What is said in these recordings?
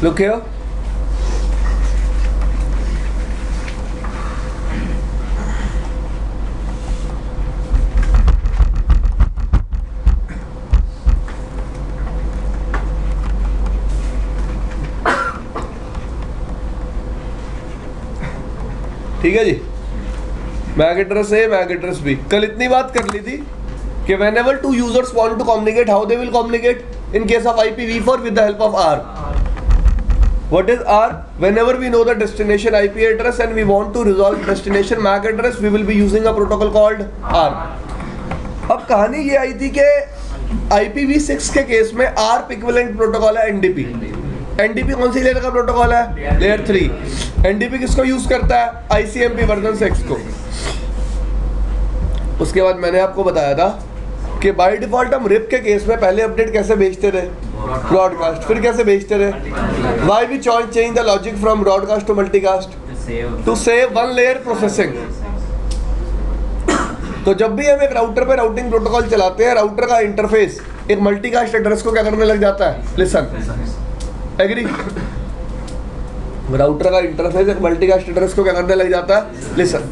Look here. ठीक है जी, MAC address A, MAC address B. कल इतनी बात कर ली थी कि whenever two users want to communicate, how they will communicate? In case of IPv4 with the help of R. What is R? Whenever we know the destination IP address and we want to resolve destination MAC address, we will be using a protocol called R. अब कहानी ये आई थी कि IPv6 के case में ARP equivalent protocol है NDP। NDP कौन सी layer का प्रोटोकॉल है? लेयर 3। NDP किसको यूज करता है? ICMP वर्जन 6 को। उसके बाद मैंने आपको बताया था कि बाय डिफॉल्ट हम रिप के केस में पहले अपडेट कैसे भेजते रहे? ब्रॉडकास्ट। फिर कैसे भेजते रहे? Why we change the logic from broadcast to multicast? To save one layer processing. तो जब भी हम एक राउटर पे राउटिंग प्रोटोकॉल चलाते हैं, राउटर का इंटरफेस एक मल्टीकास्ट एड्रेस को क्या करने लग जाता है? लिसन। एग्री? राउटर का इंटरफेस एक मल्टीकास्ट एड्रेस को क्या करने लग जाता है? लिसन।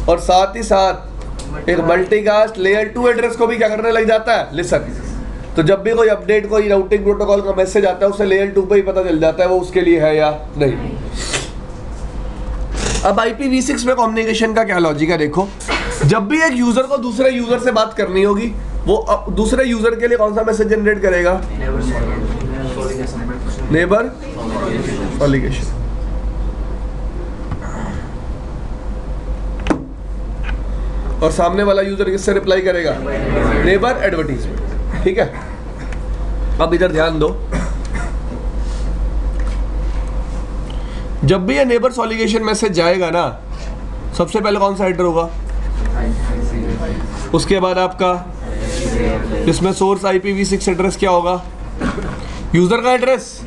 और साथ ही साथ एक मल्टीकास्ट लेयर 2 एड्रेस को भी क्या करने लग जाता है? लिसन। तो जब भी कोई अपडेट, कोई राउटिंग प्रोटोकॉल का मैसेज आता है, उसे लेयर 2 पे ही पता चल जाता है वो उसके लिए है या नहीं। अब IPv6 में कम्युनिकेशन का क्या लॉजिक है देखो। जब भी एक यूजर को दूसरे यूजर से बात करनी होगी, वो दूसरे यूजर के लिए कौन सा मैसेज जनरेट करेगा? नेबर सॉलिगेशन। और सामने वाला यूजर किससे रिप्लाई करेगा? Neighbour advertisement. ठीक है, अब इधर ध्यान दो। जब भी ये नेबर सॉलिगेशन मैसेज जाएगा ना, सबसे पहले कौन सा हेडर होगा? उसके बाद आपका इसमें सोर्स IPv6 एड्रेस क्या होगा? यूजर का एड्रेस।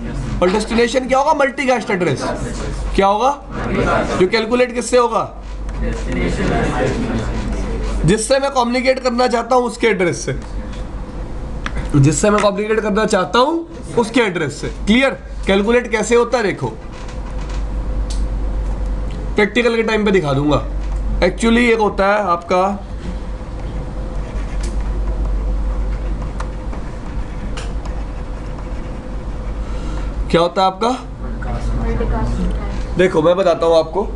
और डेस्टिनेशन क्या होगा? Multicast address. क्या होगा? जो कैलकुलेट किससे होगा? जिससे मैं कम्युनिकेट करना चाहता हूं उसके एड्रेस से। जिससे मैं कम्युनिकेट करना चाहता हूं उसके एड्रेस से। क्लियर? कैलकुलेट कैसे होता है देखो, प्रैक्टिकल के टाइम पे दिखा दूंगा। एक्चुअली एक होता है आपका क्या होता है आपका? देखो मैं बताता हूं आपको।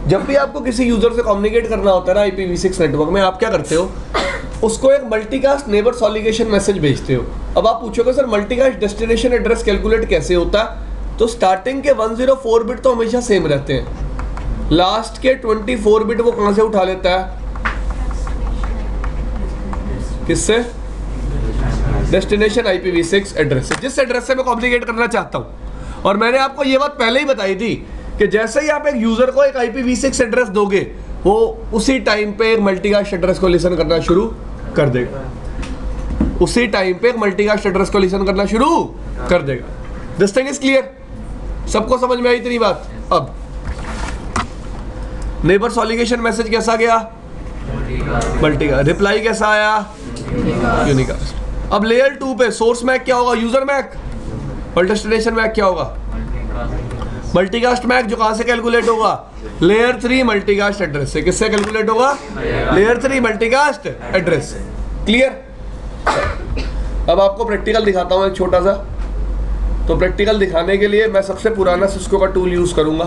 जब भी आपको किसी यूजर से कम्युनिकेट करना होता है ना IPv6 नेटवर्क में, आप क्या करते हो? उसको एक मल्टीकास्ट नेबर सॉलिगेशन मैसेज भेजते हो। अब आप पूछोगे sir multicast destination address calculate कैसे होता है? तो स्टार्टिंग के 104 बिट तो हमेशा सेम रहते हैं, लास्ट के 24 बिट वो कहां से उठा लेता है? किससे? डेस्टिनेशन IPv6 एड्रेस से, जिस एड्रेस से मैं कम्युनिकेट करना चाहता हूं। और मैंने आपको ये बात पहले ही बताई थी कि जैसे ही आप एक यूजर को एक IPv6 एड्रेस दोगे, वो उसी टाइम पे एक मल्टीकास्ट एड्रेस को लिसन करना शुरू कर देगा। उसी टाइम पे एक मल्टीकास्ट एड्रेस को लिसन करना शुरू कर देगा। This thing is clear? सबको समझ में आई इतनी बात? अब नेबर सॉलिगेशन मैसेज कैसा गया? मल्टीकास्ट। रिप्लाई कैसा आया? यूनिकास्ट। अब लेयर 2 पे सोर्स मैक क्या होगा? User MAC. और डेस्टिनेशन मैक क्या होगा? मल्टीकास्ट मैक, जो कहां से कैलकुलेट होगा? लेयर 3 मल्टीकास्ट एड्रेस से। किससे कैलकुलेट होगा? लेयर 3 मल्टीकास्ट एड्रेस से। क्लियर? अब आपको प्रैक्टिकल दिखाता हूं एक छोटा सा। तो प्रैक्टिकल दिखाने के लिए मैं सबसे पुराना सिस्को का टूल यूज करूंगा,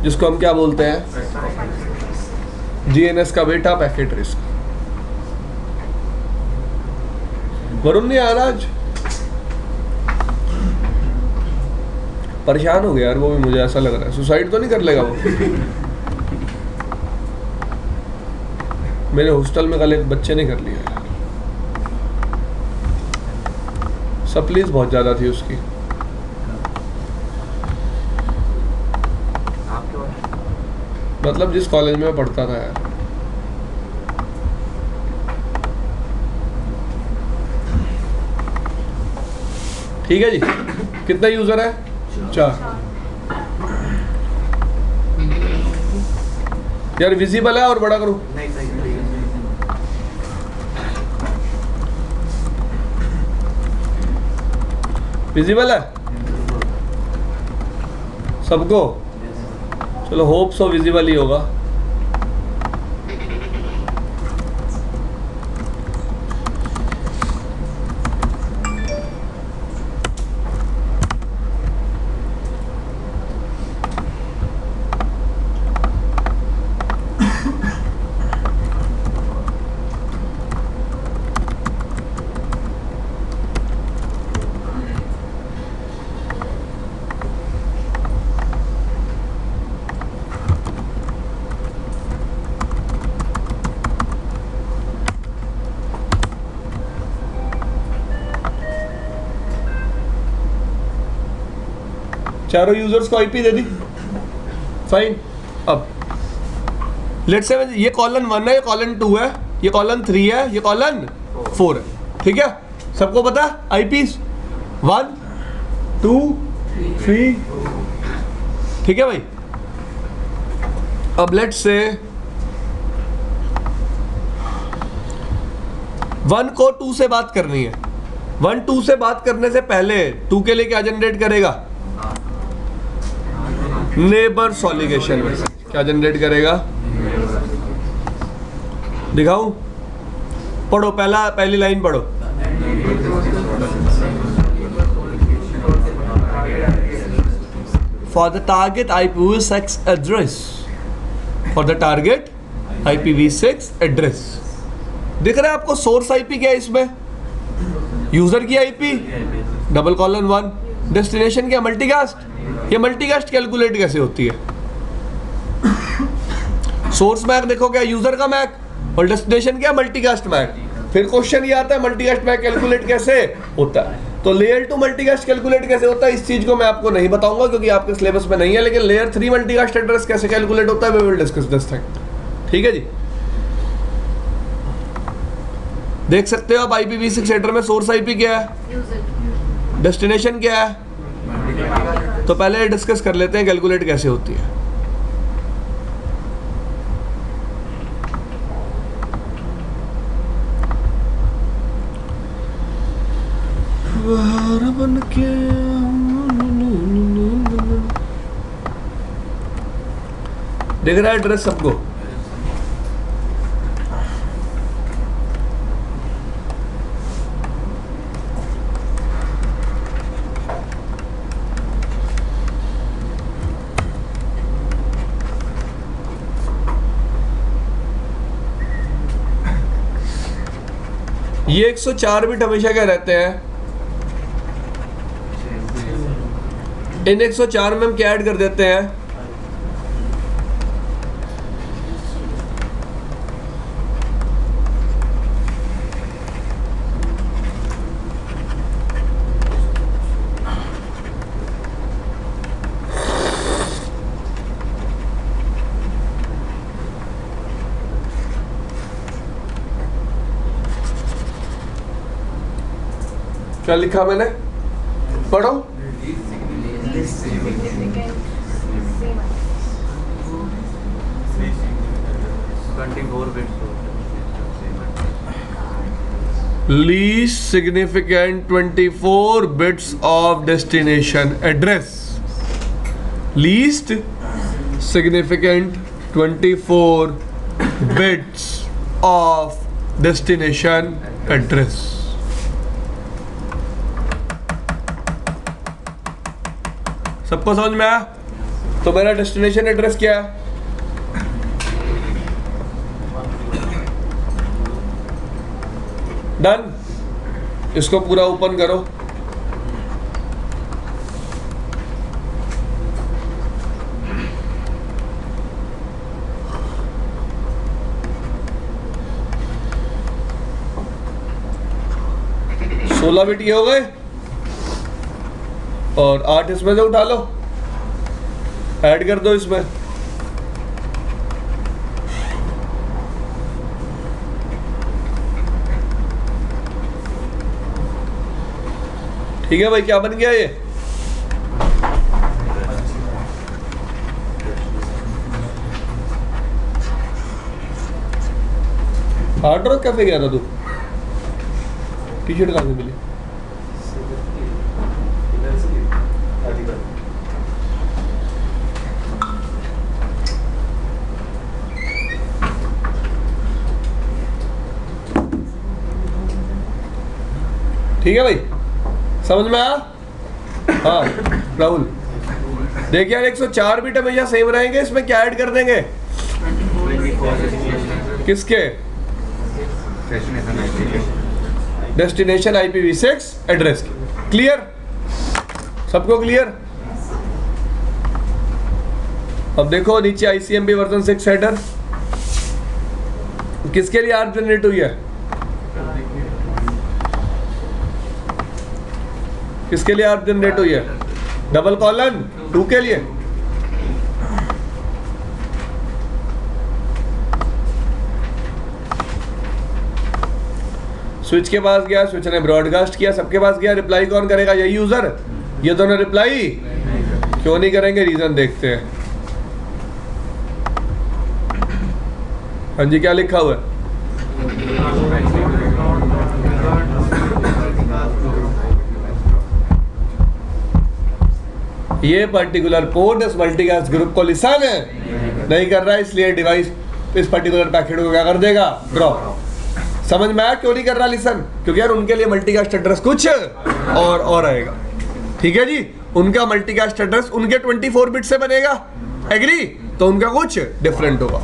जिसको हम क्या बोलते हैं? GNS का बेटा, पैकेट रिस्क। वरुण नहीं आया आज? परेशान हो गया यार वो भी, मुझे ऐसा लग रहा है। सुसाइड तो नहीं कर लेगा वो? मेरे हॉस्टल में कल एक बच्चे ने कर लिया यार। सप्लीज बहुत ज्यादा थी उसकी। मतलब जिस कॉलेज में मैं पढ़ता था यार। ठीक है जी, कितना यूजर है? 4। यार विजिबल है और बड़ा करूं? विजिबल है सबको? चलो होप सो विजिबल ही होगा। चारों यूजर्स को आईपी दे दी, फाइन। अब लेट्स से ये कॉलन 1 है, ये कॉलन 2 है, ये कॉलन 3 है, ये कॉलन 4 है, ठीक है? सबको पता आईपीस 1 2 3, ठीक है भाई? अब लेट्स से 1 को 2 से बात करनी है। 1 2 से बात करने से पहले 2 के लिए क्या जनरेट करेगा? नेबर सॉलिगेशन में क्या जनरेट करेगा? दिखाऊं? पढ़ो, पहली लाइन पढ़ो। For the target IPv6 address, for the target IPv6 address. दिख रहा है आपको सोर्स आईपी क्या है इसमें? यूजर की आईपी $:1, डेस्टिनेशन क्या? मल्टीकास्ट। ये मल्टीकास्ट कैलकुलेट कैसे होती है? सोर्स मैक देखो क्या? यूजर का मैक, और डेस्टिनेशन क्या? Multicast Mac. फिर क्वेश्चन ये आता है मल्टीकास्ट मैक कैलकुलेट कैसे होता है? तो लेयर 2 मल्टीकास्ट कैलकुलेट कैसे होता है, इस चीज को मैं आपको नहीं बताऊंगा क्योंकि आपके सिलेबस में नहीं है, लेकिन लेयर 3 मल्टीकास्ट एड्रेस कैसे कैलकुलेट होता है we will discuss this thing, ठीक है जी? देख सकते हो आप IPv6 हेडर में सोर्स आईपी क्या है, डेस्टिनेशन क्या है, तो पहले डिस्कस कर लेते हैं कैलकुलेट कैसे होती है। देख रहा है एड्रेस सबको? ये 104 बिट हमेशा क्या रहते हैं? इन 104 में हम क्या ऐड कर देते हैं? क्या लिखा मैंने? पढ़ो। Least significant 24 bits of destination address. Least significant 24 bits of destination address. सबको समझ में आया? तो मेरा डेस्टिनेशन एड्रेस क्या है? डन। इसको पूरा ओपन करो। सोलह बिट ये हो गए और 8 इसमें से उठा लो, ऐड कर दो इसमें। ठीक है भाई, क्या बन गया ये? हार्ड रॉक कैफे गया था तू? टी शर्ट कहाँ से मिली? ठीक है भाई, समझ में आया? हाँ राहुल, देखिए यार 104 बिट हमेशा सेम रहेंगे, इसमें क्या ऐड कर देंगे? किसके? डेस्टिनेशन IPv6 एड्रेस के। क्लियर? सबको क्लियर? अब देखो नीचे ICMP वर्जन 6 हेडर किसके लिए आर्प जनरेट हुई है? किसके लिए आर्प जनरेट हुई है? डबल कॉलन 2 के लिए। स्विच के पास गया, स्विच ने ब्रॉडकास्ट किया, सबके पास गया, रिप्लाई कौन करेगा? यही यूजर। ये दोनों रिप्लाई क्यों नहीं करेंगे? रीजन देखते हैं। हाँ जी, क्या लिखा हुआ है? ये पर्टिकुलर पोर्ट इस मल्टीकास्ट ग्रुप को लिसन नहीं कर रहा है, इसलिए डिवाइस इस पर्टिकुलर पैकेट को क्या कर देगा? ड्रॉप। समझ में आया क्यों नहीं कर रहा लिसन? क्योंकि यार उनके लिए मल्टीकास्ट एड्रेस कुछ और आएगा। ठीक है जी, उनका मल्टीकास्ट एड्रेस उनके 24 बिट से बनेगा, एग्री? तो उनका कुछ डिफरेंट होगा।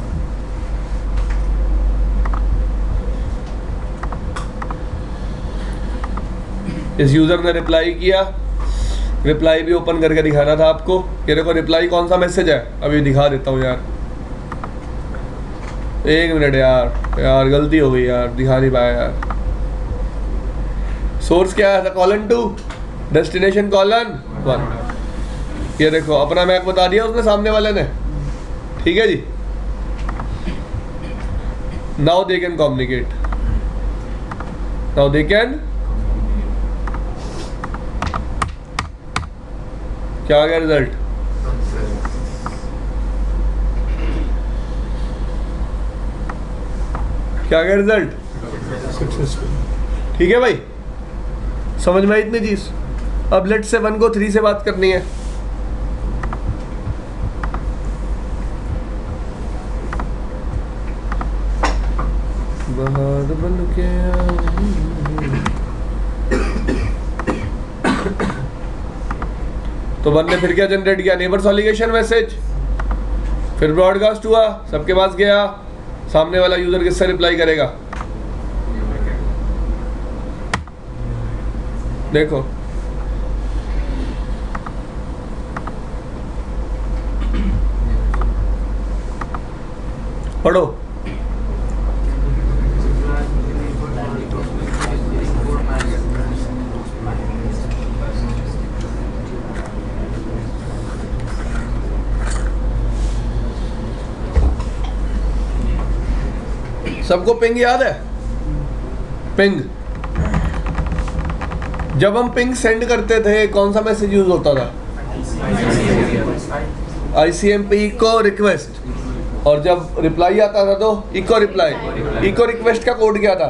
इस यूजर ने रिप्लाई किया, रिप्लाई भी ओपन करके दिखाना था आपको। ये देखो रिप्लाई कौन सा मैसेज है, अभी दिखा देता हूँ यार, एक मिनट यार गलती हो गई यार, दिखा नहीं पाया यार। सोर्स क्या है? Colon 2, destination colon 1। ये देखो अपना मैक बता दिया उसने सामने वाले ने। ठीक है जी, now they can communicate, now they can. क्या आ गया रिजल्ट? क्या गया रिजल्ट? ठीक है भाई, समझ में आई इतनी चीज? अब लेट से 1 को 3 से बात करनी है। बहार बन के तो 1 ने फिर क्या जनरेट किया? नेबर सॉलिगेशन मैसेज, फिर ब्रॉडकास्ट हुआ, सबके पास गया, सामने वाला यूजर किससे रिप्लाई करेगा? देखो पढ़ो। सबको पिंग याद है? पिंग, जब हम पिंग सेंड करते थे कौन सा मैसेज यूज होता था? ICMP को रिक्वेस्ट, और जब रिप्लाई आता था तो इको रिप्लाई। इको रिक्वेस्ट का कोड क्या था?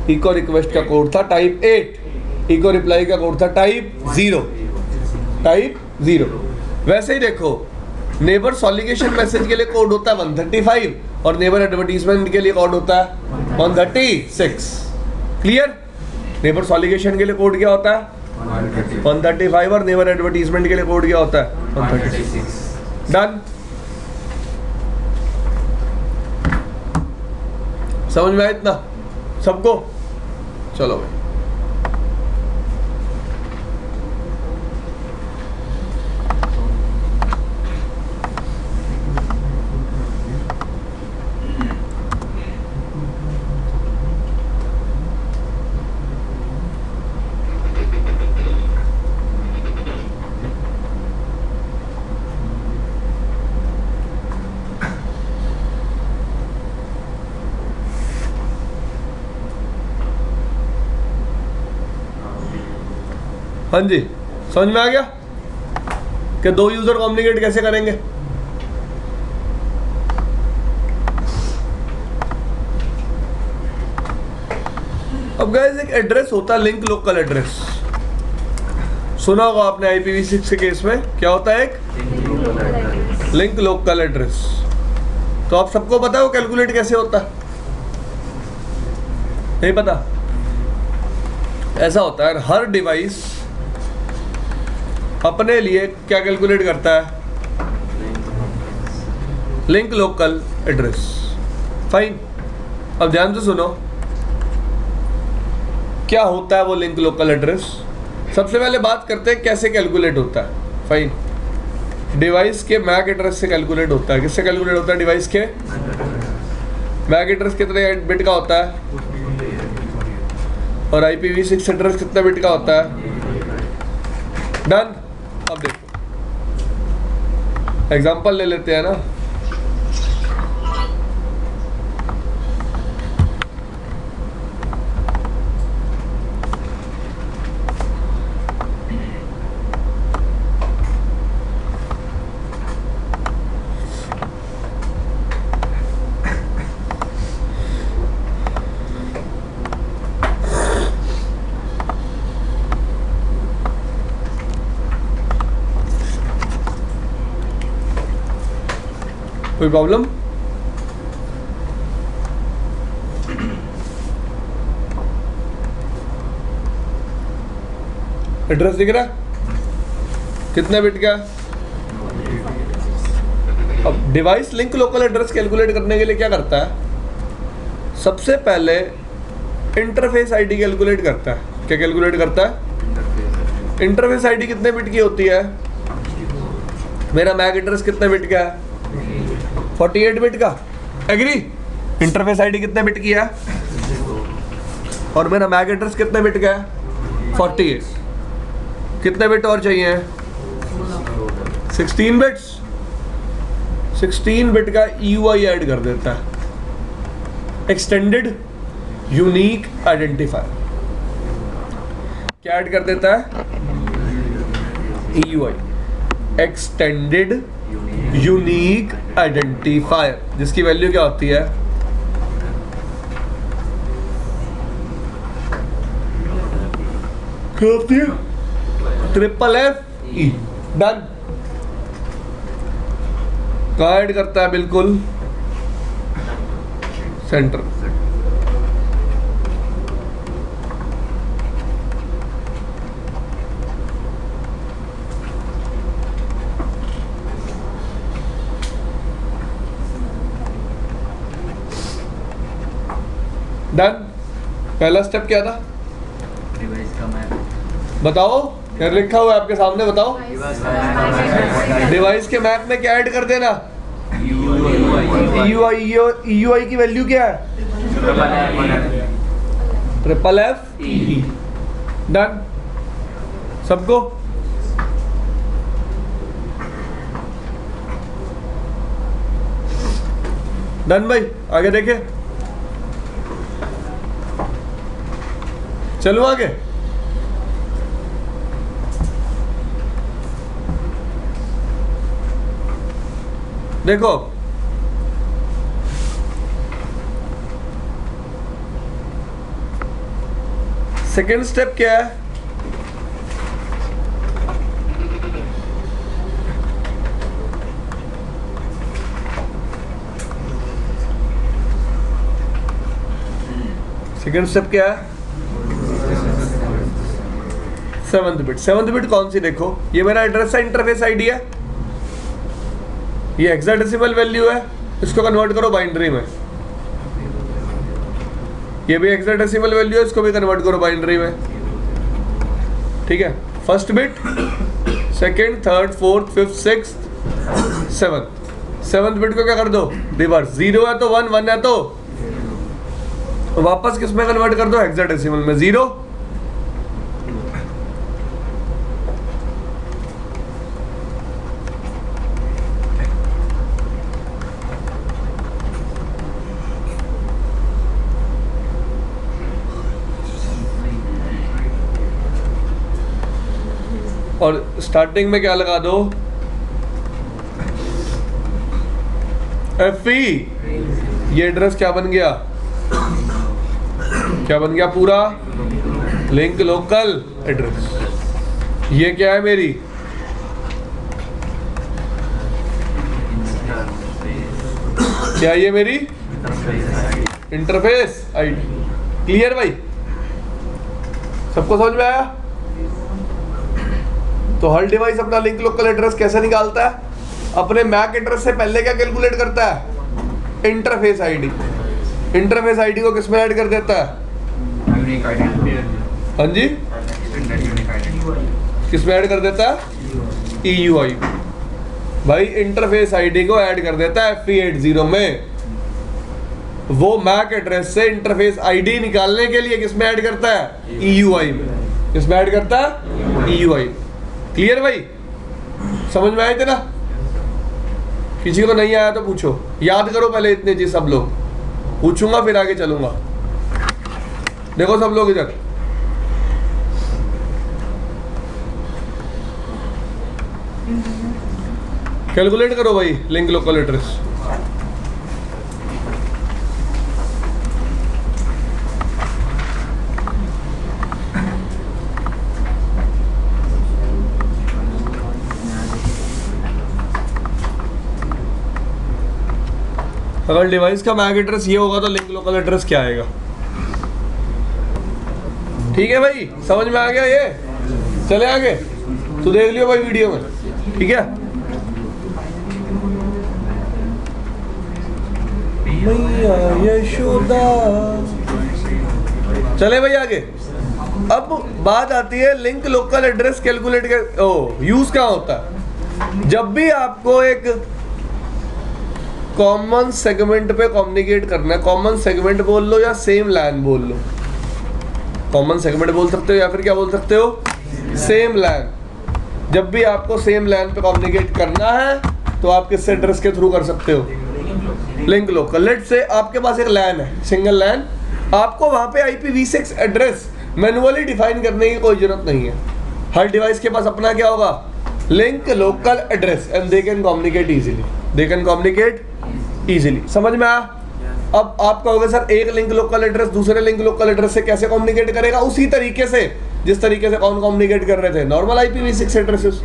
इको रिक्वेस्ट का कोड था टाइप 8, इको रिप्लाई का कोड था टाइप 0। टाइप 0। वैसे ही देखो नेबर सॉलिगेशन मैसेज के लिए कोड होता है 135 और नेबर एडवर्टीजमेंट के लिए कोड होता है 136। क्लियर? नेबर सॉलिगेशन के लिए कोड क्या होता है? 135 और नेबर एडवर्टीजमेंट के लिए कोड क्या होता है? 136। डन? समझ में आया इतना सबको? चलो भाई, हाँ जी, समझ में आ गया कि 2 यूजर कम्युनिकेट कैसे करेंगे? अब गाइस एक एड्रेस होता है लिंक लोकल एड्रेस, सुना होगा आपने IPv6 के केस में क्या होता है, एक लिंक लोकल एड्रेस। तो आप सबको पता है वो कैलकुलेट कैसे होता है? नहीं पता? ऐसा होता है, हर डिवाइस अपने लिए क्या कैलकुलेट करता है, लिंक लोकल एड्रेस। फाइन, अब ध्यान से सुनो क्या होता है वो लिंक लोकल एड्रेस। सबसे पहले बात करते हैं कैसे कैलकुलेट होता है। फाइन, डिवाइस के मैक एड्रेस से कैलकुलेट होता है। किससे कैलकुलेट होता है? डिवाइस के मैक एड्रेस कितने बिट का होता है, और IPv6 एड्रेस कितने बिट का होता है। डन। अब देखो एग्जांपल ले लेते हैं ना। कोई प्रॉब्लम? एड्रेस दिख रहा है कितने बिट का? अब device link local address calculate करने के लिए क्या करता है, सबसे पहले इंटरफेस आईडी कैलकुलेट करता है। क्या कैलकुलेट करता है? इंटरफेस आईडी कितने बिट की होती है? मेरा मैक एड्रेस कितने बिट का है? 48 बिट का। एग्री? इंटरफेस आईडी कितने बिट की है, और मेरा मैक एड्रेस कितने बिट का है? 48। कितने बिट और चाहिए? 16 बिट्स। 16 बिट का EUI ऐड कर देता है, एक्सटेंडेड यूनिक आइडेंटिफायर। क्या ऐड कर देता है? EUI, एक्सटेंडेड यूनिक आइडेंटिफायर, जिसकी वैल्यू क्या होती है? क्या होती है? FFFE। डन। कहाँ ऐड करता है? बिल्कुल सेंटर। डन। पहला स्टेप क्या था? डिवाइस का मैप। बताओ, क्या लिखा हुआ है आपके सामने? बताओ। डिवाइस के मैप में क्या ऐड कर देना? EUI की वैल्यू क्या है? FFFE। डन। सबको डन भाई? आगे देखे, चलो आगे। देखो सेकेंड स्टेप क्या है? सेकेंड स्टेप क्या है? 7th bit. 7th बिट कौन सी? देखो ये मेरा एड्रेस है, इंटरफेस आईडी है, ये हेक्साडेसिमल वैल्यू है, इसको कन्वर्ट करो बाइनरी में। ये भी हेक्साडेसिमल वैल्यू है, इसको भी कन्वर्ट करो बाइनरी में। ठीक है, first bit, second, third, fourth, fifth, sixth, seventh. 7th bit को क्या कर दो? रिवर्स। 0 है तो 1, 1 है तो वापस किस में कन्वर्ट कर दो? हेक्साडेसिमल में। 0। और स्टार्टिंग में क्या लगा दो? FE। ये एड्रेस क्या बन गया? क्या बन गया? पूरा लिंक लोकल एड्रेस। ये क्या है मेरी? क्या ये मेरी इंटरफेस आईडी? क्लियर भाई? सबको समझ में आया? तो हर डिवाइस अपना लिंक लोकल एड्रेस कैसे निकालता है? अपने मैक एड्रेस से पहले क्या कैलकुलेट करता है? Interface ID. इंटरफेस आईडी को किस में ऐड कर देता है? हाँ जी, किस में ऐड कर देता है? EUI। भाई इंटरफेस आईडी को ऐड कर देता है FE80 में। वो मैक एड्रेस से इंटरफेस आईडी निकालने के लिए किस में ऐड करता है? EUI में। किस में ऐड करता है? EUI। क्लियर भाई? समझ में आए थे ना? किसी को नहीं आया तो पूछो, याद करो पहले इतने चीज सब लोग, पूछूंगा फिर आगे चलूंगा। देखो सब लोग इधर, कैलकुलेट करो भाई लिंक लोकल एड्रेस। अगर डिवाइस का मैक एड्रेस ये होगा तो लिंक लोकल एड्रेस क्या आएगा? ठीक है भाई, समझ में आ गया ये? चले आगे, तो देख लियो भाई वीडियो में, ठीक है? मैया यशोदा। चले भाई आगे। अब बात आती है लिंक लोकल एड्रेस कैलकुलेट कर यूज कहाँ होता है? जब भी आपको एक कॉमन सेगमेंट पे कम्युनिकेट करना है, कॉमन सेगमेंट बोल लो या सेम लैन बोल लो, कॉमन सेगमेंट बोल सकते हो या फिर क्या बोल सकते हो? सेम लैन। जब भी आपको सेम लैन पे कम्युनिकेट करना है तो आप किस एड्रेस के थ्रू कर सकते हो? Link local. लेट से आपके पास एक लैन है, सिंगल लैन, आपको वहां पे IPv6 एड्रेस मैन्युअली डिफाइन करने की कोई जरूरत नहीं है। हर डिवाइस के पास अपना क्या होगा? Link local address, and they can communicate easily. They can communicate easily. समझ में आया? अब आप कहोगे सर एक लिंक लोकल एड्रेस दूसरे लिंक लोकल एड्रेस से कैसे कम्युनिकेट करेगा? उसी तरीके से जिस तरीके से कौन कम्युनिकेट कर रहे थे, normal IPv6 addresses.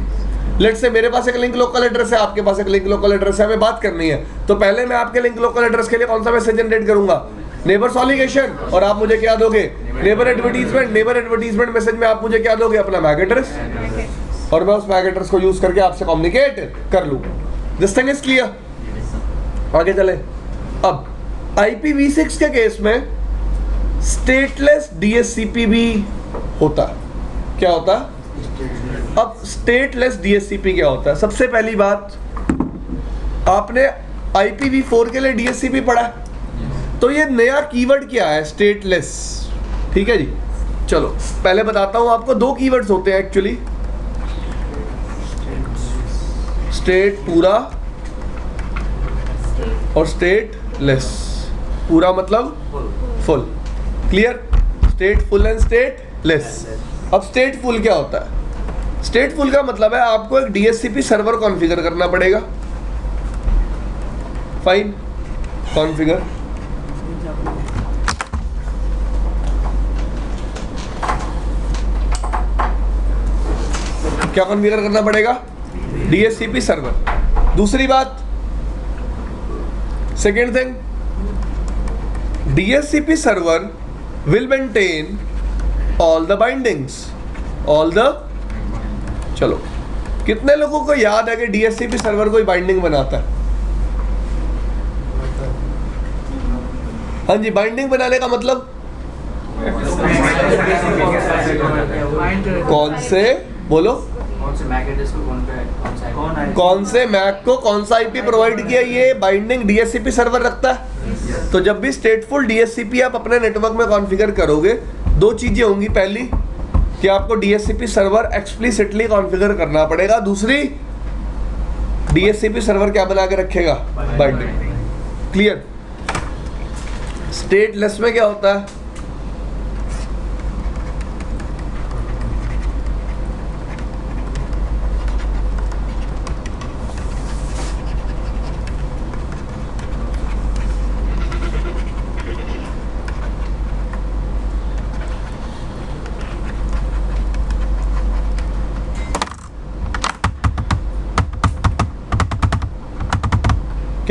Let's say मेरे पास एक लिंक लोकल एड्रेस है, आपके पास एक लिंक लोकल एड्रेस है, हमें बात करनी है, तो पहले मैं आपके लिंक लोकल एड्रेस के लिए कौन सा मैसेज जनरेट करूंगा? नेबर सॉलिगेशन। और आप मुझे क्या दोगे? Neighbour advertisement. Neighbour advertisement message में आप मुझे क्या दोगे? अपना मैक एड्रेस, और मैं उस मैक एड्रेस को यूज करके आपसे कम्युनिकेट कर लूँ। This thing is clear? आगे चले। अब IPv6 के केस में स्टेटलेस DSCP भी होता है। क्या होता है? अब स्टेटलेस DSCP क्या होता है? सबसे पहली बात, आपने IPv4 के लिए DSCP पढ़ा, तो ये नया कीवर्ड क्या है? स्टेटलेस। ठीक है जी, चलो पहले बताता हूं आपको। दो कीवर्ड्स होते हैं एक्चुअली, स्टेट पूरा और स्टेटलेस। पूरा मतलब full, clear? State full and stateless. अब स्टेट फुल क्या होता है? स्टेट फुल का मतलब है आपको एक DSCP सर्वर कॉन्फ़िगर करना पड़ेगा। Fine, configure. क्या कॉन्फ़िगर करना पड़ेगा? DSCP server. दूसरी बात, second thing, DSCP server will maintain all the bindings, all the, चलो कितने लोगों को याद है कि DSCP सर्वर कोई बाइंडिंग बनाता है? हाँ जी, बाइंडिंग बनाने का मतलब कौन से, बोलो, कौन से मैक को कौन सा IP प्रोवाइड किया, ये बाइंडिंग DSCP सर्वर रखता है। तो जब भी स्टेटफुल DSCP आप अपने नेटवर्क में कॉन्फ़िगर करोगे, दो चीजें होंगी। पहली कि आपको DSCP सर्वर एक्सप्लिसिटली कॉन्फ़िगर करना पड़ेगा। दूसरी, DSCP सर्वर क्या बना के रखेगा? बाइंडिंग। क्लियर? स्टेटलेस में क्या होता है?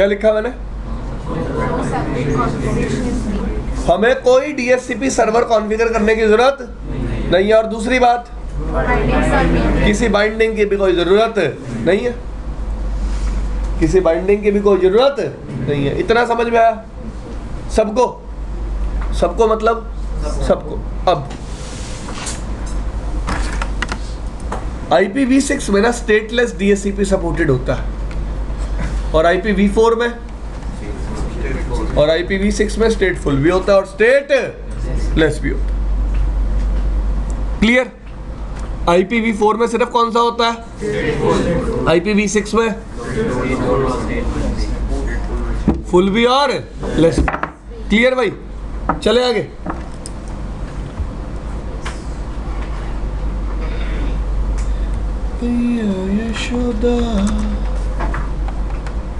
क्या लिखा मैंने? हमें कोई DHCP सर्वर कॉन्फ़िगर करने की जरूरत नहीं है। और दूसरी बात, किसी बाइंडिंग की भी कोई जरूरत नहीं है, किसी बाइंडिंग की भी कोई जरूरत नहीं है। इतना समझ में आया सबको? सबको मतलब सबको। अब IPv6 में ना स्टेटलेस DHCP सपोर्टेड होता है, और IPv4 में और IPv6 में स्टेटफुल भी होता है और स्टेटलेस भी होता है। क्लियर? IPv4 में सिर्फ कौन सा होता है? IPv6 में फुल भी और लेस। क्लियर भाई? चले आगे। यशोदा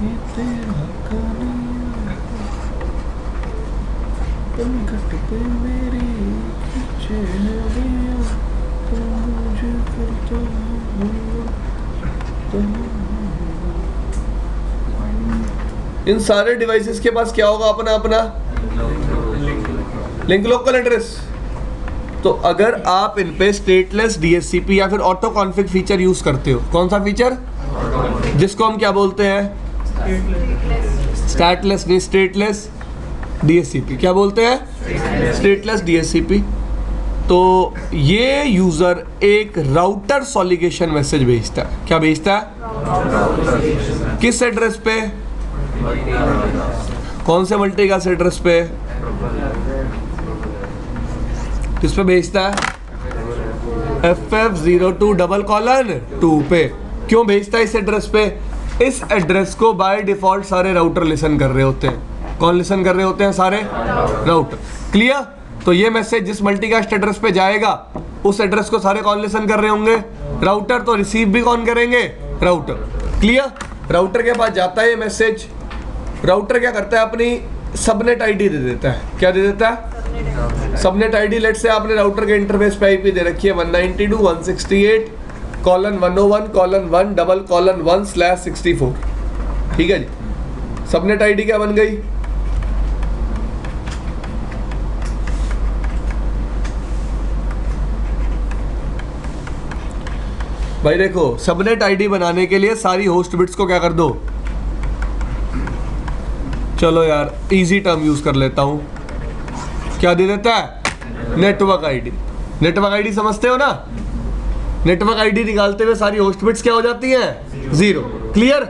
ये तेरा कन्हैया, पलकट पे मेरी खींचे हरिया, तो मुझे करता इन सारे डिवाइसेस के पास क्या होगा? अपना अपना लिंक लोकल एड्रेस। तो अगर आप इन पे स्टेटलेस DHCP या फिर ऑटो कॉन्फ़िग फीचर यूज करते हो, कौन सा फीचर? जिसको हम क्या बोलते हैं? स्टेटलेस नहीं, स्टेटलेस DHCP। क्या बोलते हैं? Stateless DHCP। तो ये यूजर एक राउटर सॉलिगेशन मैसेज भेजता है। क्या भेजता है? किस एड्रेस पे? कौन से मल्टीकास्ट एड्रेस पे? किस पे भेजता है? FF02:2 पे। क्यों भेजता है इस एड्रेस पे? इस एड्रेस को बाय डिफॉल्ट सारे राउटर लिसन कर रहे होते हैं। कौन लिसन कर रहे होते हैं? सारे राउटर। क्लियर? तो ये मैसेज जिस मल्टीकास्ट एड्रेस पे जाएगा, उस एड्रेस को सारे कौन लिसन कर रहे होंगे? राउटर। तो रिसीव भी कौन करेंगे? राउटर। क्लियर? राउटर के पास जाता है ये मैसेज। राउटर क्या करता है? अपनी सबनेट आईडी दे देता है। क्या दे देता है? Subnet ID. लेट से आपने राउटर के इंटरफेस पे आईपी दे रखी है 192.168:1:1:1/1/1/1/64। ठीक है जी। सबनेट आईडी क्या बन गई? भाई देखो, सबनेट आईडी बनाने के लिए सारी होस्ट बिट्स को क्या कर दो? चलो यार इजी टर्म यूज कर लेता हूं। क्या दे देता है? Network ID. नेटवर्क आईडी समझते हो ना? नेटवर्क आईडी निकालते हुए सारी होस्ट बिट्स क्या हो जाती हैं? 0। क्लियर?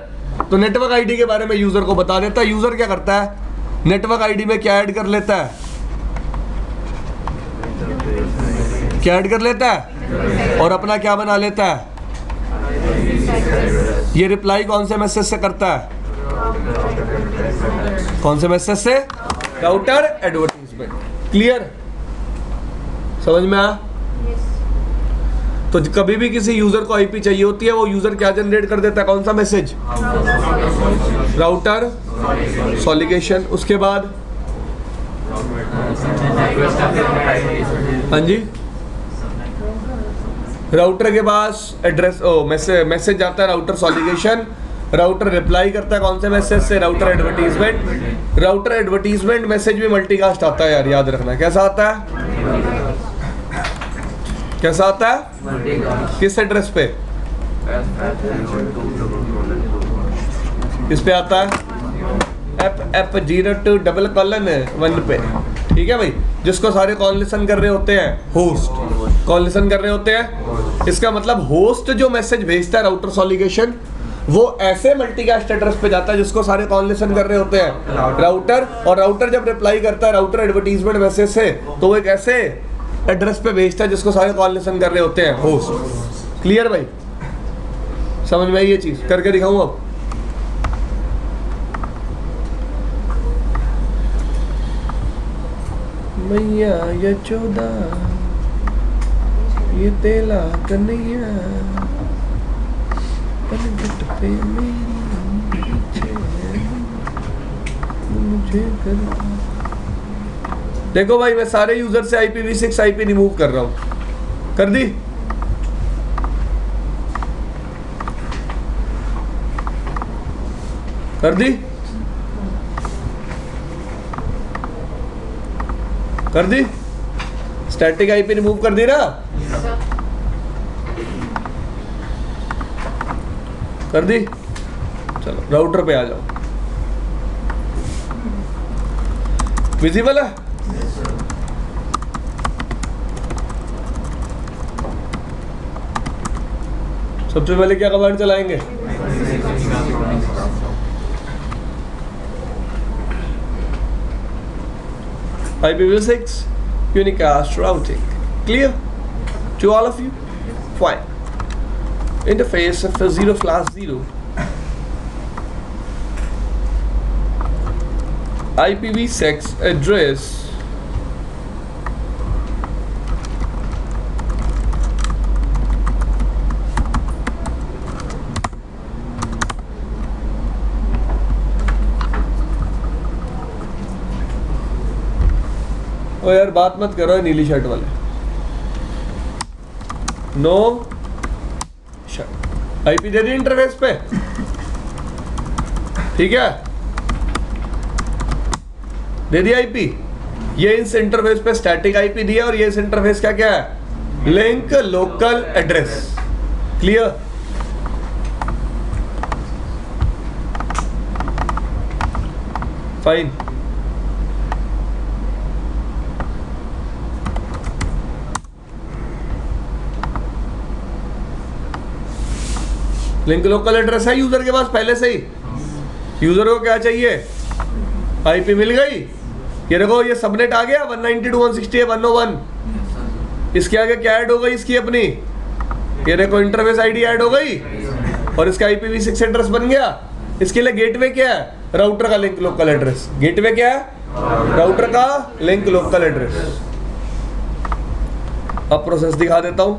तो नेटवर्क आईडी के बारे में यूजर को बता देता है। यूजर क्या करता है? नेटवर्क आईडी में क्या ऐड कर लेता है? क्या ऐड कर लेता है? और अपना क्या बना लेता है? ये रिप्लाई कौन से मैसेज से करता है? कौन से मैसेज से? Router advertisement. क्लियर? समझ में आया? तो कभी भी किसी यूजर को आईपी चाहिए होती है, वो यूजर क्या जनरेट कर देता है? कौन सा मैसेज? राउटर सॉलिगेशन। उसके बाद हाँ जी, राउटर के पास एड्रेस मैसेज जाता है राउटर सॉलिगेशन। राउटर रिप्लाई करता है कौन से मैसेज से? Router advertisement. Router advertisement message भी मल्टीकास्ट आता है यार, याद रखना। कैसा आता है? कैसा आता है? किस एड्रेस पे? किस पे आता है? FF02:1 पे। ठीक है भाई, जिसको सारे कौन लिसन कर रहे होते हैं? होस्ट। कौन लिसन कर रहे होते हैं? इसका मतलब होस्ट जो मैसेज भेजता है राउटर सॉलिगेशन, वो ऐसे मल्टीकास्ट एड्रेस पे जाता है जिसको सारे कौन लिसन कर रहे होते हैं? राउटर। और राउटर जब रिप्लाई करता है राउटर एडवर्टीजमेंट मैसेज से, तो वो एक ऐसे एड्रेस पे भेजता है जिसको सारे कॉल लिसन कर रहे होते हैं? होस्ट। क्लियर भाई? समझ में आई ये चीज? करके दिखाऊं अब? मैया यशोदा ये तेला कन्हैया, पलकट पे मेरी खींचे मुझे करता। देखो भाई, मैं सारे यूजर से IPv6 आईपी रिमूव कर रहा हूं। कर दी? कर दी? कर दी? स्टैटिक आईपी रिमूव कर दी ना? कर दी? चलो राउटर पे आ जाओ। विजिबल है? सबसे पहले क्या कमांड चलाएंगे? IPv6 unicast routing. Clear to all of you? Fine. Interface of 0/0. IPv6 address ओ यार बात मत करो नीली शर्ट वाले। No shirt. आईपी दे दी इंटरफेस पे, ठीक है? दे दी आईपी। ये इस इंटरफेस पे स्टैटिक आईपी दिया और ये इस इंटरफेस का क्या है? Link local address. Clear? Fine. Link local address है यूजर के पास पहले से ही। यूजर को क्या चाहिए? आईपी मिल गई। ये देखो ये सबनेट आ गया 192.168.101। इसके आगे क्या ऐड हो गई? इसकी अपनी ये देखो इंटरफेस आईडी ऐड हो गई और इसका IPv6 एड्रेस बन गया। इसके लिए गेटवे क्या है? राउटर का लिंक लोकल एड्रेस। गेटवे क्या है? राउटर का लिंक लोकल एड्रेस। अब प्रोसेस दिखा देता हूं।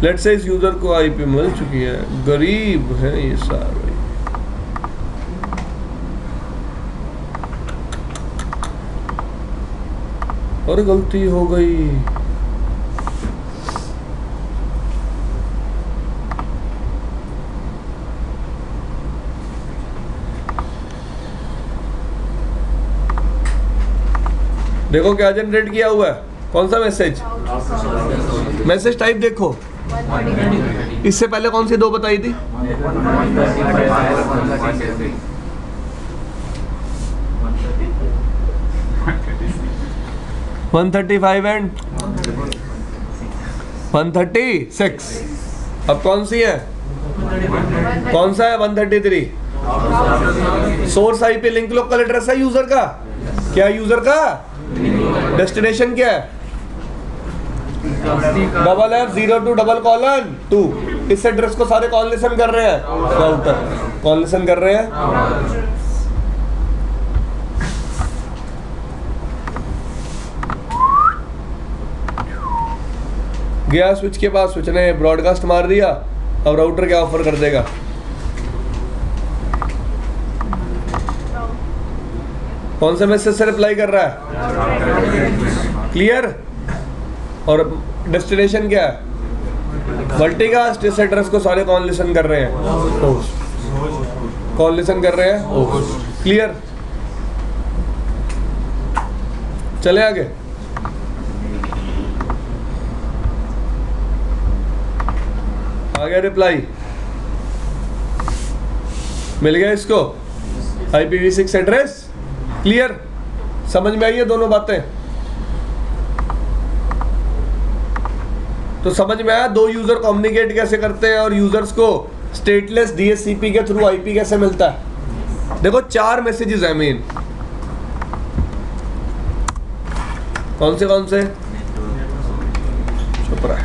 लेट से इस यूजर को आईपी मिल चुकी है। गरीब है ये सारे। और गलती हो गई। देखो क्या जनरेट किया हुआ है। कौन सा मैसेज? मैसेज टाइप देखो। इससे पहले कौन सी दो बताई थी? 135 एंड 136। अब कौन सी है? कौन सा है? 133। Source IP link local address है यूजर का। क्या यूजर का? डेस्टिनेशन क्या है? FF0 2 इस एड्रेस को सारे कॉल लिसन कर रहे हैं। राउटर कॉल लिसन कर रहे हैं। गया स्विच के पास, स्विच ने ब्रॉडकास्ट मार दिया। अब राउटर क्या ऑफर कर देगा? कौन से मैसेज से रिप्लाई कर रहा है? क्लियर? और डेस्टिनेशन क्या है? मल्टीकास्ट। इस एड्रेस को सारे कॉल लिसन कर रहे हैं। कॉल लिसन कर रहे हैं। क्लियर? चले आगे। आ गया रिप्लाई। मिल गया इसको IPv6 एड्रेस। क्लियर? समझ में आई है दोनों बातें? तो समझ में आया दो यूजर कम्युनिकेट कैसे करते हैं और यूजर्स को स्टेटलेस DHCP के थ्रू आईपी कैसे मिलता है। देखो 4 मैसेजेस है मेन। कौन से? चुप रहा है।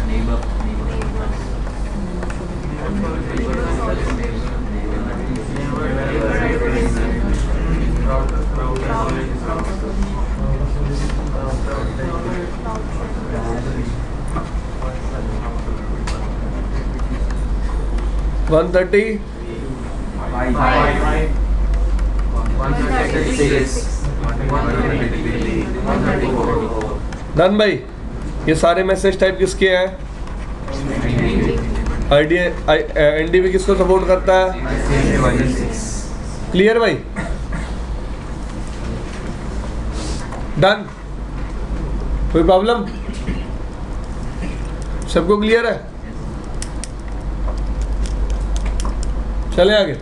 130 डन भाई। ये सारे मैसेज टाइप किसके हैं? एनडीवी किसको सपोर्ट करता है? क्लियर भाई? डन? कोई प्रॉब्लम? सबको क्लियर है? चले आगे।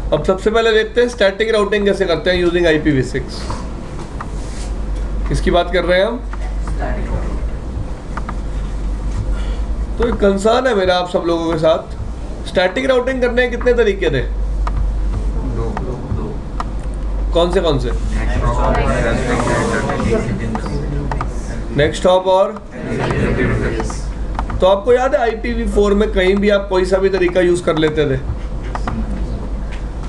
अब सबसे पहले देखते हैं स्टैटिक राउटिंग कैसे करते हैं यूजिंग IPv6। किसकी बात कर रहे हैं हम? तो एक कंसर्न है मेरा आप सब लोगों के साथ। स्टैटिक राउटिंग करने के कितने तरीके थे? कौन से? नेक्स्ट हॉप और तो आपको याद है IPv4 में कहीं भी आप कोई सा भी तरीका यूज कर लेते थे।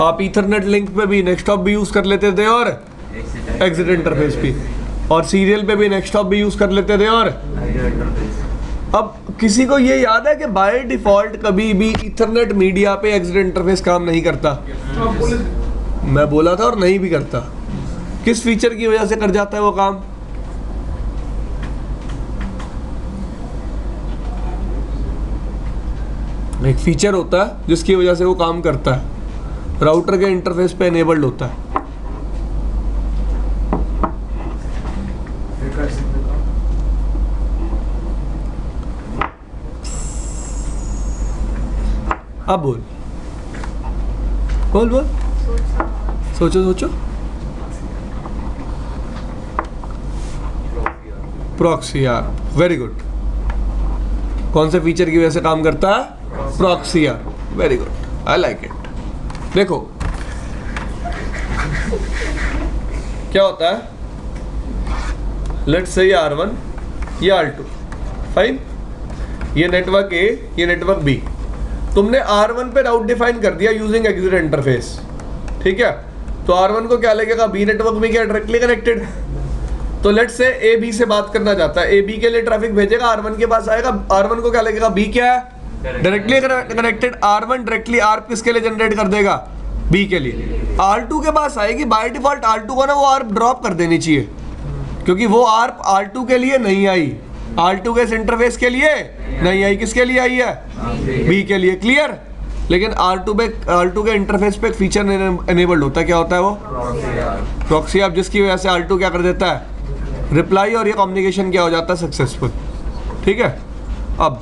आप ईथरनेट लिंक पे भी नेक्स्ट हॉप भी यूज कर लेते थे और एग्जिट इंटरफेस भी, और सीरियल पे भी नेक्स्ट हॉप भी यूज कर लेते थे। और अब किसी को ये याद है कि बाय डिफॉल्ट कभी भी ईथरनेट मीडिया पे एग्जिट इंटरफेस काम नहीं करता? मैं बोला था और नहीं भी करता। किस फीचर की वजह से कर जाता है वो काम? एक फीचर होता है जिसकी वजह से वो काम करता है, राउटर के इंटरफेस पे एनेबल्ड होता है। अब बोल सोचो। प्रॉक्सी, यार वेरी गुड। कौन से फीचर की वजह से काम करता है? प्रॉक्सी, यार very good, I like it. देखो क्या होता है, लेट्स से ये R1, ये R2, फाइन। ये नेटवर्क A, ये नेटवर्क B। तुमने R1 पे राउट डिफाइन कर दिया यूजिंग एग्जिट इंटरफेस, ठीक है? तो R1 को क्या लगेगा? B नेटवर्क में क्या डायरेक्टली कनेक्टेड। तो लेट्स से A B से बात करना चाहता है, A B के लिए ट्रैफिक भेजेगा, R1 के पास आएगा। R1 को क्या लगेगा? B क्या है? Directly connected. R1 directly ARP किसके लिए जनरेट कर देगा? B के लिए। R2 के पास आएगी, बाय डिफॉल्ट R2 को ना वो ARP ड्रॉप कर देनी चाहिए, क्योंकि वो ARP R2 के लिए नहीं आई, R2 के इंटरफेस के लिए नहीं आई। किसके लिए आई है? B के लिए। क्लियर? लेकिन R2 के इंटरफेस पे एक फीचर एनेबल्ड होता है। क्या होता है वो? प्रॉक्सी, आप जिसकी वजह से R2 क्या कर देता है? रिप्लाई, और ये कम्युनिकेशन क्या हो जाता है? सक्सेसफुल। ठीक है। अब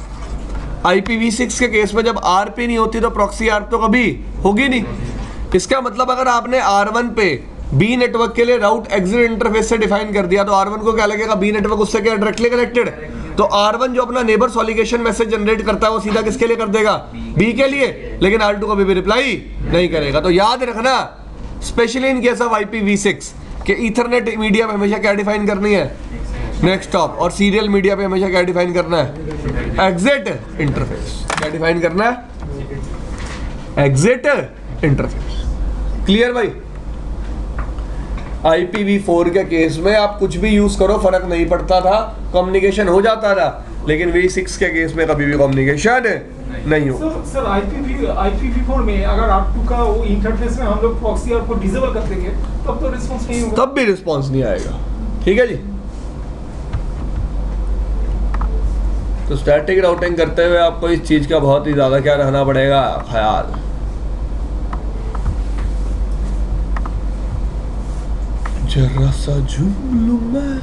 IPv6 के केस में जब RP नहीं होती तो प्रॉक्सी ARP तो कभी होगी नहीं। इसका मतलब अगर आपने R1 पे B नेटवर्क के लिए राउट एग्जिट इंटरफेस से डिफाइन कर दिया तो R1 को क्या लगेगा? B नेटवर्क उससे क्या डायरेक्टली कनेक्टेड। तो R1 जो अपना नेबर सॉलिगेशन मैसेज जनरेट करता है वो सीधा किसके लिए कर देगा? B के लिए। लेकिन R2 कभी भी रिप्लाई नहीं करेगा। तो याद रखना, specially in case of IPv6 कि ईथरनेट मीडिया पे हमेशा क्या डिफाइन करनी है? Next hop. और सीरियल मीडिया पे हमेशा क्या डिफाइन करना है? Exit interface. क्या डिफाइन करना है? Exit interface. क्लियर भाई? IPv4 के केस में आप कुछ भी यूज करो फर्क नहीं पड़ता था, कम्युनिकेशन हो जाता था। लेकिन V6 के केस में कभी भी कम्युनिकेशन नहीं हो। सर IPv4 में अगर R2 का वो इंटरफेस में हम लोग प्रॉक्सी ARP को डिसेबल कर देंगे तब तो रिस्पांस नहीं होगा। तब भी रिस्पांस नहीं आएगा। ठीक है जी। तो स्टैटिक राउटिंग करते हुए आपको इस चीज का बहुत ही ज्यादा क्या रखना पड़ेगा? ख्याल। जरा सा झूम लूं मैं।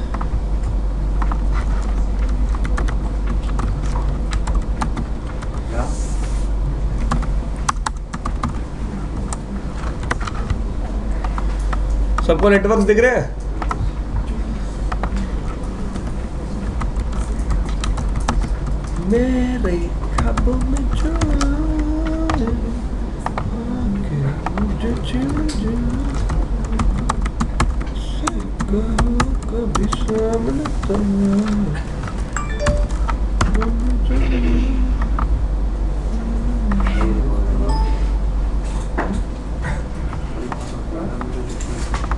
सबको नेटवर्क्स दिख रहे हैं? मेरे ख्वाबों में जो आके मुझे कभी सामने तुम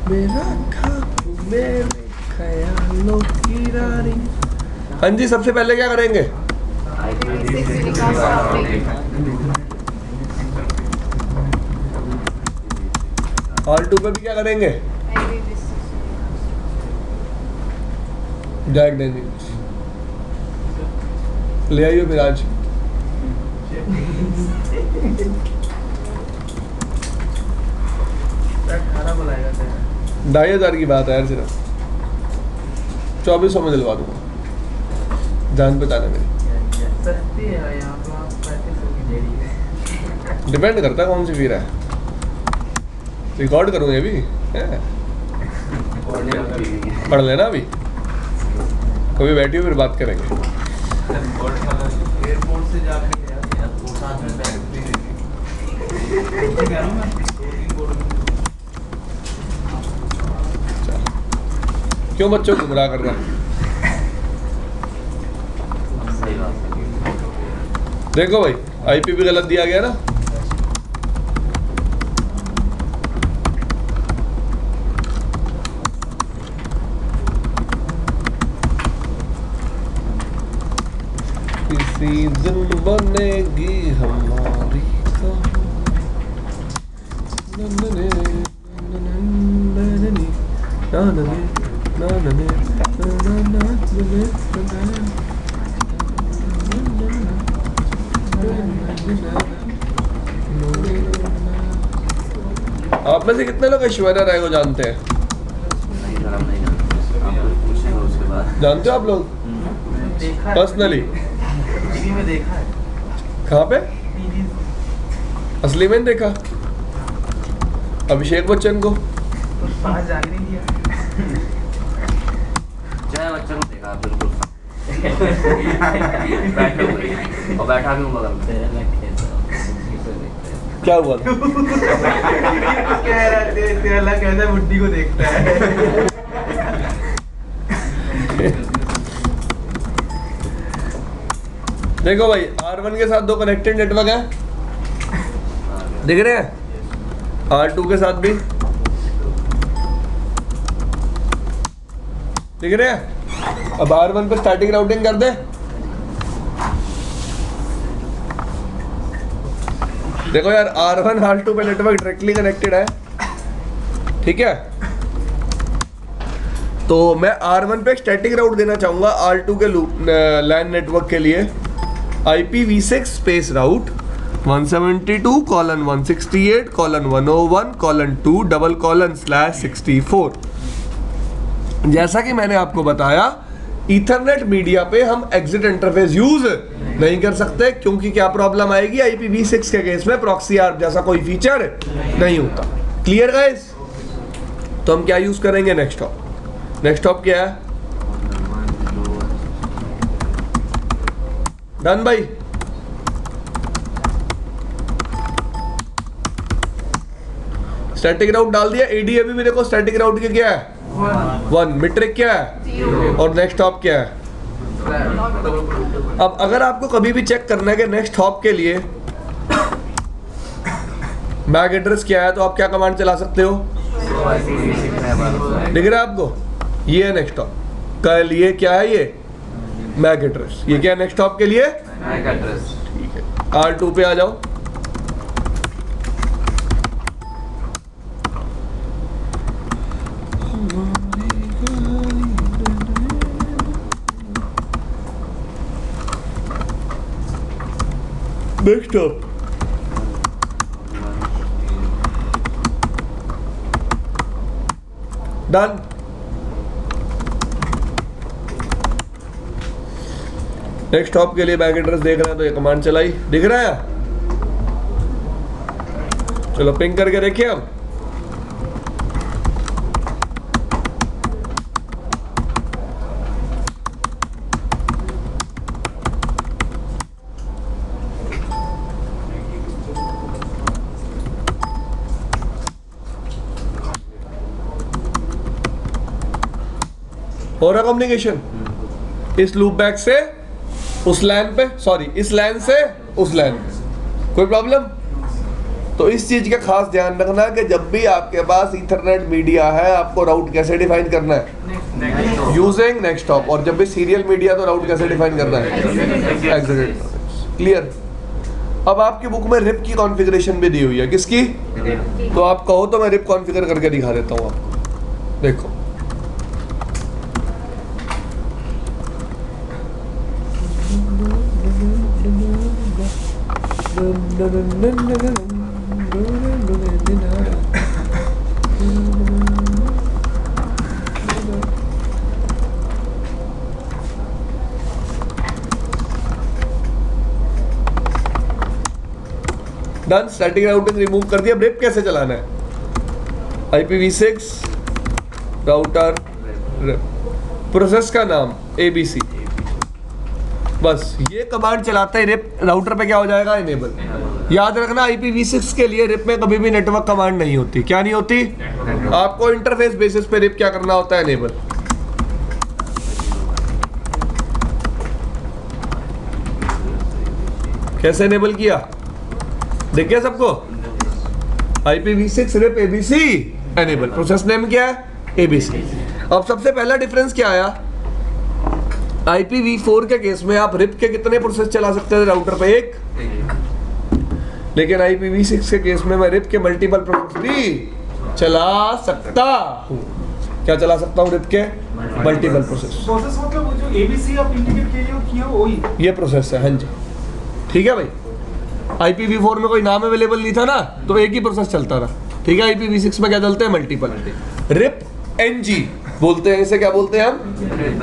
मेरा खाब मेरे ख्यालों की रानी। हाँ जी, सबसे पहले क्या करेंगे? ऑल टू पे भी क्या करेंगे? जैक डेनियल्स ले आइयो फिर आज। खाना बुलाएगा तेरा। 2,500 की बात है यार, सिर्फ 2400 में दिलवा दूंगा। जान पहचान है मेरी। सस्ती है यहाँ पे, आप 3500 की दे रही है। डिपेंड करता है कौन सी फीर है। रिकॉर्ड करूँ ये भी है? पढ़ लेना अभी, कभी बैठी हो फिर बात करेंगे। एयरपोर्ट से जाके साथ में बैग भी क्यों बच्चों को गुमराह कर रहा है? सही बात है। देखो भाई, आईपी भी गलत दिया गया ना। किसी दिन बनेगी हमारी आप में से कितने लोग ऐश्वर्या राय को जानते हैं? नहीं सर, हम नहीं जानते। आप कुछ पूछेंगे उसके बाद। जानते हो आप लोग देखा है पर्सनली? टीवी में देखा है। कहाँ पे? टीवी असली में नहीं देखा? अभिषेक बच्चन को? तो पास जाने नहीं दिया। जय बच्चन को देखा बिल्कुल। बैठे हुए और बैठा भी हूँ बगल में। क्या हुआ था? कह रहा तेरा लग कहता है बुड्ढी को देखता है। देखो भाई, R1 के साथ 2 कनेक्टेड नेटवर्क है, दिख रहे हैं? R2 के साथ भी दिख रहे हैं। अब R1 पे स्टैटिक राउटिंग कर दे। देखो यार, R1 R2 पे नेटवर्क डायरेक्टली कनेक्टेड है, ठीक है? तो मैं R1 पे स्टैटिक राउट देना चाहूंगा R2 के लैन नेटवर्क के लिए। IPv6 स्पेस राउट 172.168.101.2//64। जैसा कि मैंने आपको बताया, ईथरनेट मीडिया पे हम एग्जिट इंटरफेस यूज नहीं कर सकते, क्योंकि क्या प्रॉब्लम आएगी? IPv6 के केस में प्रॉक्सी आर्प जैसा कोई फीचर नहीं होता। Clear guys? तो हम क्या यूज करेंगे? Next hop. नेक्स्ट हॉप क्या है? डन भाई? स्टैटिक राउट डाल दिया। ADAB भी देखो, स्टैटिक राउट के क्या है? 1। मीट्रिक क्या है? और नेक्स्ट हॉप क्या है? अब अगर आपको कभी भी चेक करना है कि नेक्स्ट हॉप के लिए मैक एड्रेस क्या है, तो आप क्या कमांड चला सकते हो? दिख रहा है आपको? ये है नेक्स्ट हॉप का लिए क्या है? ये मैक एड्रेस। ये क्या है नेक्स्ट हॉप के लिए? MAC address. ठीक है, R2 पे आ जाओ। Next hop done. Next hop के लिए बैक एड्रेस देख रहे हैं तो ये कमांड चलाई, दिख रहा है? चलो पिंग करके देखिए हम। हो रहा कम्युनिकेशन इस लूप बैक से उस लैन पे, सॉरी इस लैन से उस लैन पे, कोई प्रॉब्लम? तो इस चीज का खास ध्यान रखना कि जब भी आपके पास ईथरनेट मीडिया है आपको राउट कैसे डिफाइन करना है, यूजिंग नेक्स्ट हॉप। और जब भी सीरियल मीडिया तो राउट कैसे डिफाइन करना है, एग्जीक्यूट। क्लियर? अब आपकी बुक में रिप की कॉन्फ़िगरेशन भी दी हुई है, किसकी? तो आप कहो तो मैं रिप कॉन्फ़िगर करके दिखा देता हूँ आपको, देखो। डन, स्टैटिक राउटिंग रिमूव कर दिया। रिप कैसे चलाना है? IPv6 राउटर रिप, प्रोसेस का नाम ABC, बस ये कमांड चलाते ही रिप राउटर पे क्या हो जाएगा, इनेबल। याद रखना IPv6 के लिए रिप में कभी भी नेटवर्क कमांड नहीं होती। क्या नहीं होती? आपको इंटरफेस बेसिस पे रिप क्या करना होता है, इनेबल। कैसे इनेबल किया देख गया सबको? IPv6 RIP ABC enable, process name क्या है, ABC। अब सबसे पहला डिफरेंस क्या आया? IPv4 के केस में आप रिप के कितने प्रोसेस चला सकते थे राउटर पे, एक। लेकिन IPv6 के केस में मैं रिप के मल्टीपल प्रोसेस भी चला सकता हूँ। क्या चला सकता हूँ? रिप के मल्टीपल प्रोसेस। प्रोसेस मतलब वो जो ABC आप इंडिकेट किया वही ये प्रोसेस है, हाँ जी, ठीक है भाई। IPv4 में कोई नाम अवेलेबल नहीं था ना, तो एक ही प्रोसेस चलता था, ठीक है। IPv6 में क्या चलते हैं, मल्टीपल। रिप NG बोलते हैं इसे, क्या बोलते हैं हम,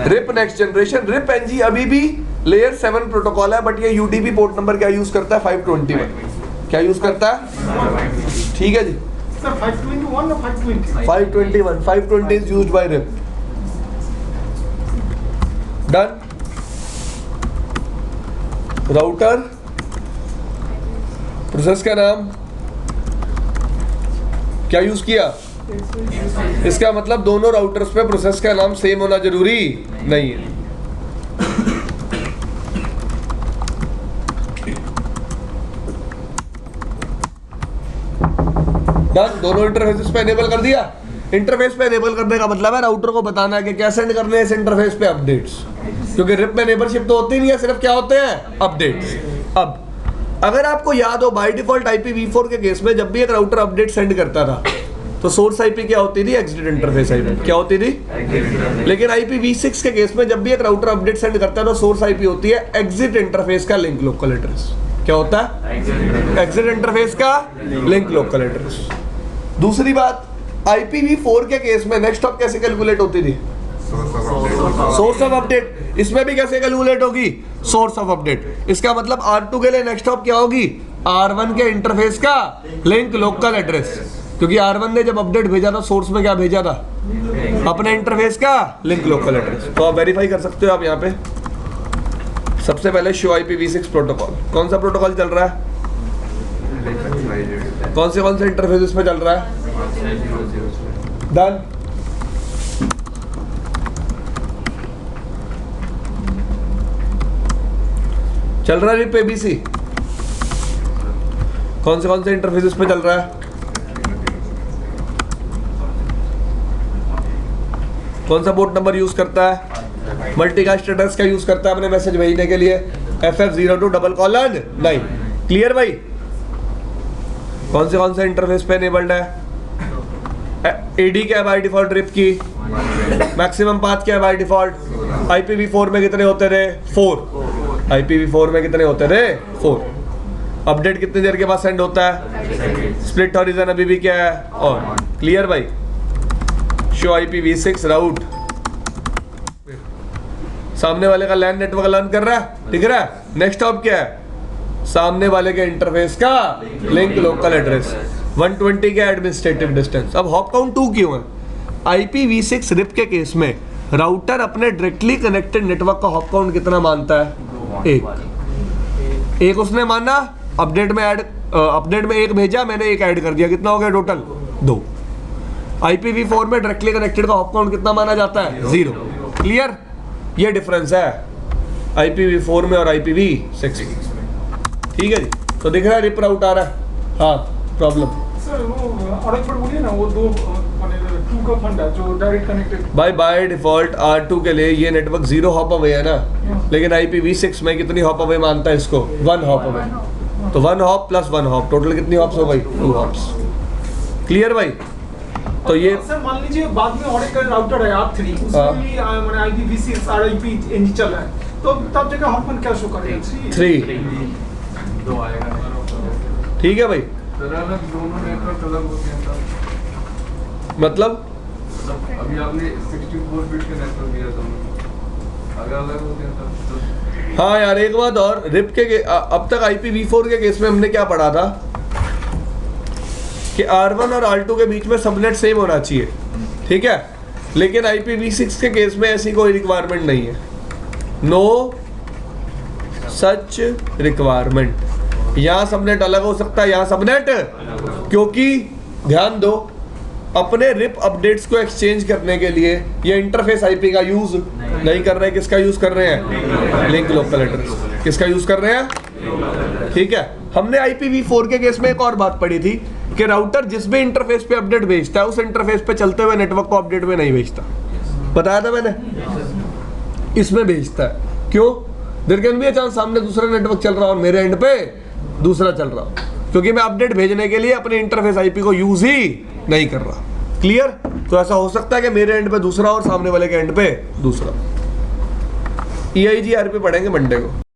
RIP next generation. RIP NG अभी भी लेयर 7 प्रोटोकॉल है, बट ये UDP पोर्ट नंबर क्या यूज करता है, 521। क्या यूज करता है, ठीक है जी सर, 521 और 520? 521, 520 is used by RIP. Done. Router, process का नाम क्या यूज किया? इसका मतलब दोनों राउटर्स पे प्रोसेस का नाम सेम होना जरूरी नहीं है। डन, दोनों इंटरफेसेस पे एनेबल कर दिया। इंटरफेस पे एनेबल करने का मतलब है राउटर को बताना है कि क्या सेंड करने हैं इस इंटरफेस पे अपडेट्स, क्योंकि रिप में नेबरशिप तो होती नहीं है, सिर्फ क्या होते हैं, अपडेट्स। अब अगर आपको याद हो, बाय डिफॉल्ट IPv4 के केस में जब भी एक राउटर अपडेट सेंड करता था तो सोर्स IP क्या होती थी, एग्जिट इंटरफेस IP क्या होती थी। लेकिन IPv6 के केस में जब भी एक राउटर अपडेट सेंड करता है तो सोर्स IP होती है एग्जिट इंटरफेस का लिंक लोकल एड्रेस। क्या होता है, एग्जिट इंटरफेस का लिंक लोकल एड्रेस। दूसरी बात, IPv4 के केस में नेक्स्ट हॉप कैसे कैलकुलेट होती थी, सोर्स ऑफ अपडेट। इसमें भी कैसे कैलकुलेट होगी, सोर्स ऑफ अपडेट। इसका मतलब R2 के लिए नेक्स्ट हॉप क्या होगी, R1 के इंटरफेस का लिंक लोकल एड्रेस, क्योंकि R1 ने जब अपडेट भेजा था सोर्स में क्या भेजा था, अपने इंटरफेस का लिंक लोकल एड्रेस। तो आप वेरीफाई कर सकते हो आप यहाँ पे। सबसे पहले शो IPv6 प्रोटोकॉल, कौन सा प्रोटोकॉल चल रहा है, कौन से इंटरफेस पे चल रहा है। डन, चल रहा है रिप ABC, कौन से इंटरफेसेस पे चल रहा है, कौन सा पोर्ट नंबर यूज करता है, मल्टीकास्ट एड्रेस का यूज करता है अपने मैसेज भेजने के लिए, FF02:9। क्लियर भाई, कौन से इंटरफेस पे एनेबल्ड है। AD क्या है बाय डिफॉल्ट रिप की, मैक्सिमम पाथ क्या है बाय डिफॉल्ट। IPv4 में कितने होते थे, 4। IPv4 में कितने होते थे, 4। अपडेट कितनी देर के बाद सेंड होता है, स्प्लिट हॉरिजन अभी भी क्या है, और। क्लियर भाई, शो IPv6 राउट, सामने वाले का लैन नेटवर्क लर्न कर रहा है, दिख रहा है। नेक्स्ट हॉप क्या है, सामने वाले के इंटरफेस का लिंक लोकल एड्रेस, 120 के एडमिनिस्ट्रेटिव डिस्टेंस। अब हॉप काउंट 2 क्यों है, IPv6 रिप के केस में राउटर अपने डायरेक्टली कनेक्टेड नेटवर्क का हॉप काउंट कितना मानता है, एक उसने माना, अपडेट में एक भेजा, मैंने एक ऐड कर दिया, कितना हो गया टोटल, 2। IPv4 में डायरेक्टली कनेक्टेड का हॉप काउंट कितना माना जाता है, 0। क्लियर? ये डिफरेंस है IPv4 में और IPv6 में। ठीक है जी, तो दिख रहा है रिप राउट आ रहा है। हाँ प्रॉब्लम सर वो और एक बार बोलिए ना, वो दो माने 2 का फंड है जो direct connected. By default R2 के लिए ये नेटवर्क 0 हॉप अवे है ना, लेकिन IPv6 में कितनी हॉप अवे मानता है इसको? 1 हॉप अवे। तो 1 हॉप प्लस 1 हॉप, टोटल कितनी हॉप्स हो भाई? 2 हॉप्स। क्लियर भाई? तो ये सर मान लीजिए बाद में और एक राउटर है R3, उसमें भी माने IPv6 RIP चल रहा है, तो तब जगह हॉटपन क्या शो करेगा? 3। 2 आएगा। ठीक है भाई, सर अलग दोनों नेटवर्क अलग होते हैं तब। मतलब अभी आपने 64 बिट के नेटवर्क दिया था, अगर अलग होते हैं तब। हाँ यार एक बात और, रिप के अब तक IPv4 के केस में हमने क्या पढ़ा था कि R1 और R2 के बीच में सबनेट सेम होना चाहिए, ठीक है? लेकिन IPv6 के केस में ऐसी कोई रिक्वायरमेंट नहीं है, नो सच रिक्वायरमेंट। यहाँ सबनेट अलग हो सकता है, यहाँ सबनेट, क्योंकि ध्यान दो अपने रिप अपडेट्स को एक्सचेंज करने के लिए ये इंटरफेस आईपी का यूज नहीं कर रहे हैं। किसका यूज कर रहे हैं? Link local address. किसका यूज कर रहे हैं? ठीक है। हमने IPv4 के केस में एक और बात पढ़ी थी कि राउटर जिस भी इंटरफेस पे अपडेट भेजता है उस इंटरफेस पे चलते हुए नेटवर्क को अपडेट में नहीं भेजता। बताया था मैंने, इसमें भेजता है। क्यों? There can be a chance सामने दूसरा नेटवर्क चल रहा हो और मेरे एंड पे दूसरा चल रहा हो, क्योंकि मैं अपडेट भेजने के लिए अपने इंटरफेस आईपी को यूज ही नहीं कर रहा। क्लियर? तो ऐसा हो सकता है कि मेरे एंड पे दूसरा और सामने वाले के एंड पे दूसरा। EIGRP पढ़ेंगे मंडे को।